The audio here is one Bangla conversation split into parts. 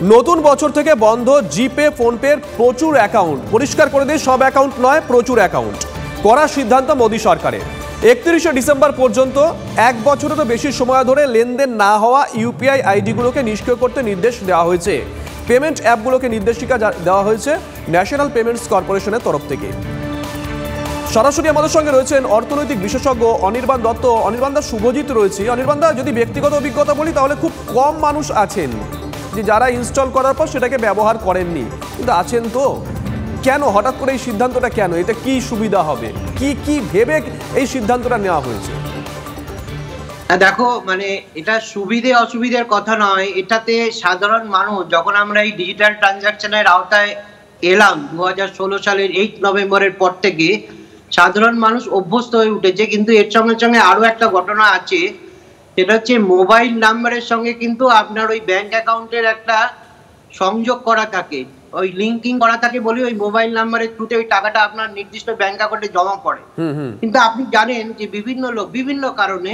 নতুন বছর থেকে বন্ধ জিপে ফোনপের প্রচুর অ্যাকাউন্ট। পরিষ্কার করে দিয়ে সব অ্যাকাউন্ট নয়, প্রচুর অ্যাকাউন্ট করার সিদ্ধান্ত মোদী সরকারের। 31শে ডিসেম্বর পর্যন্ত 1 বছরেরও বেশি সময় ধরে লেনদেন না হওয়া ইউপিআই আইডিগুলোকে নিষ্ক্রিয় করতে নির্দেশ দেওয়া হয়েছে। পেমেন্ট অ্যাপগুলোকে নির্দেশিকা দেওয়া হয়েছে ন্যাশনাল পেমেন্টস কর্পোরেশনের তরফ থেকে। সরাসরি আমাদের সঙ্গে রয়েছেন অর্থনৈতিক বিশেষজ্ঞ অনির্বাণ দত্ত। অনির্বাণ দা, শুভজিৎ রয়েছে। অনির্বাণ দা, যদি ব্যক্তিগত অভিজ্ঞতা বলি তাহলে খুব কম মানুষ আছেন যে যারা ইনস্টল করার পর সেটাকে ব্যবহার করেননি, কিন্তু আছেন তো। কেন হঠাৎ করে এই সিদ্ধান্তটা, কেন এটা কি সুবিধা হবে, কি ভেবে এই সিদ্ধান্তটা নেওয়া হয়েছে? দেখো, মানে এটা সুবিধে অসুবিধার কথা নয়। এটাতে সাধারণ মানুষ, যখন আমরা এই ডিজিটাল ট্রানজাকশনের আওতায় এলাম 2016 সালের 8 নভেম্বরের পর থেকে, সাধারণ মানুষ অভ্যস্ত হয়ে উঠেছে। কিন্তু এর সঙ্গে সঙ্গে আরো একটা ঘটনা আছে, সেটা হচ্ছে মোবাইল নাম্বারের সঙ্গে কিন্তু আপনার ওই ব্যাংক অ্যাকাউন্টের একটা সংযোগ করা থাকে, ওই লিঙ্কিং করা থাকে বলে ওই মোবাইল নাম্বারের থ্রুতে ওই টাকাটা আপনার নির্দিষ্ট ব্যাংক অ্যাকাউন্টে জমা পড়ে। কিন্তু আপনি জানেন যে বিভিন্ন লোক বিভিন্ন কারণে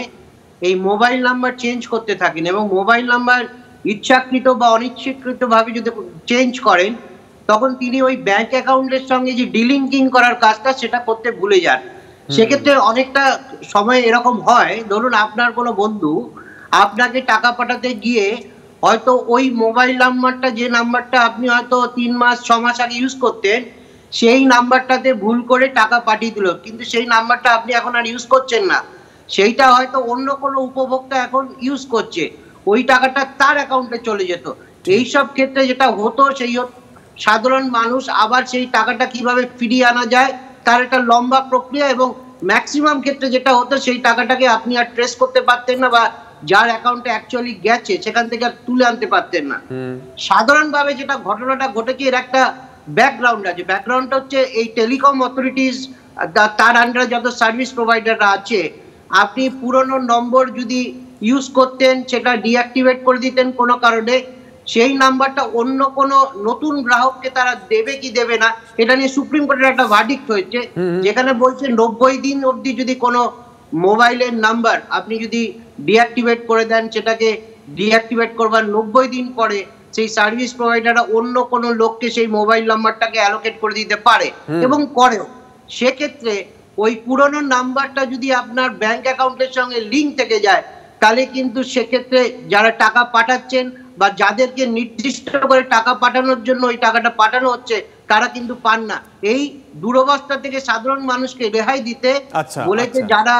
এই মোবাইল নাম্বার চেঞ্জ করতে থাকেন, এবং মোবাইল নাম্বার ইচ্ছাকৃত বা অনিচ্ছাকৃত ভাবে যদি চেঞ্জ করেন, তখন তিনি ওই ব্যাংক অ্যাকাউন্টের সঙ্গে যে ডিলিঙ্কিং করার কাজটা সেটা করতে ভুলে যান। সেক্ষেত্রে অনেকটা সময় এরকম হয়, ধরুন আপনার কোনো বন্ধু আপনাকে টাকা পাঠাতে গিয়ে হয়তো ওই মোবাইল নাম্বারটা, যে নাম্বারটা আপনি হয়তো 3 মাস 6 মাস আগে ইউজ করতেন, সেই নাম্বারটাতে ভুল করে টাকা পাঠিয়ে দিল, কিন্তু সেই নাম্বারটা আপনি এখন আর ইউজ করছেন না। সেইটা হয়তো অন্য কোনো উপভোক্তা এখন ইউজ করছে, ওই টাকাটা তার অ্যাকাউন্টে চলে যেত। এইসব ক্ষেত্রে যেটা হতো, সেই সাধারণ মানুষ আবার সেই টাকাটা কিভাবে ফিরিয়ে আনা যায় তার একটা লম্বা প্রক্রিয়া, এবং ম্যাক্সিমাম ক্ষেত্রে যেটা হতো, সেই টাকাটাকে আপনি আর ট্রেস করতে পারতেন না, বা যার অ্যাকাউন্টে অ্যাকচুয়ালি গেছে সেখান থেকে আর তুলে আনতে পারতেন না। সাধারণভাবে যেটা ঘটনাটা ঘটেছে, এর একটা ব্যাকগ্রাউন্ড আছে। ব্যাকগ্রাউন্ডটা হচ্ছে এই টেলিকম অথরিটিস, তার আন্ডারে যত সার্ভিস প্রোভাইডাররা আছে, আপনি পুরনো নম্বর যদি ইউজ করতেন, সেটা ডিঅ্যাক্টিভেট করে দিতেন কোনো কারণে, সেই নাম্বারটা অন্য কোনো নতুন গ্রাহককে তারা দেবে কি দেবে না, এটা নিয়ে সুপ্রিম কোর্টের একটা ভার্ডিক্ট হয়েছে, যেখানে বলছে 90 দিন অবধি যদি কোনো মোবাইলের নাম্বার আপনি যদি ডিঅ্যাক্টিভেট করে দেন, সেটাকে ডিঅ্যাক্টিভেট করবার 90 দিন পরে সেই সার্ভিস প্রোভাইডাররা অন্য কোনো লোককে সেই মোবাইল নাম্বারটাকে অ্যালোকেট করে দিতে পারে, এবং করেও। সেক্ষেত্রে ওই পুরনো নাম্বারটা যদি আপনার ব্যাংক অ্যাকাউন্টের সঙ্গে লিঙ্ক থেকে যায়, তাহলে কিন্তু সেক্ষেত্রে যারা টাকা পাঠাচ্ছেন বা যাদেরকে নির্দিষ্ট করে টাকা পাঠানোর জন্য ওই টাকাটা পাঠানো হচ্ছে, তারা কিন্তু পান না। এই দুরবস্থা থেকে সাধারণ মানুষকে রেহাই দিতে বলেছে যারা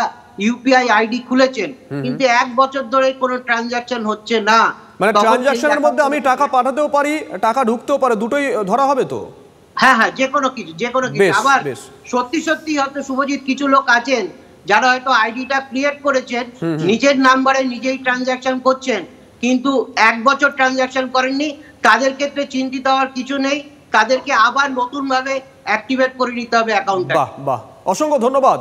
ইউপিআই আইডি খুলেছেন, কিন্তু 1 বছর ধরে কোনো ট্রানজাকশন হচ্ছে না। মানে ট্রানজাকশনের মধ্যে আমি টাকা পাঠাতেও পারি, টাকা ঢুকতেও পারে, দুটোই ধরা হবে তো? হ্যাঁ, যে কোনো কিছু। আবার সত্যি হয়তো শুভজিৎ, কিছু লোক আছেন যারা হয়তো আইডিটা ক্রিয়েট করেছেন, নিজের নাম্বারে নিজেই ট্রানজাকশন করছেন, কিন্তু 1 বছর ট্রানজাকশন করেননি। তাদের ক্ষেত্রে চিন্তিত হওয়ার কিছু নেই, তাদেরকে আবার নতুন ভাবে অ্যাক্টিভেট করে নিতে হবে অ্যাকাউন্টটা। বাহ, অসংখ্য ধন্যবাদ।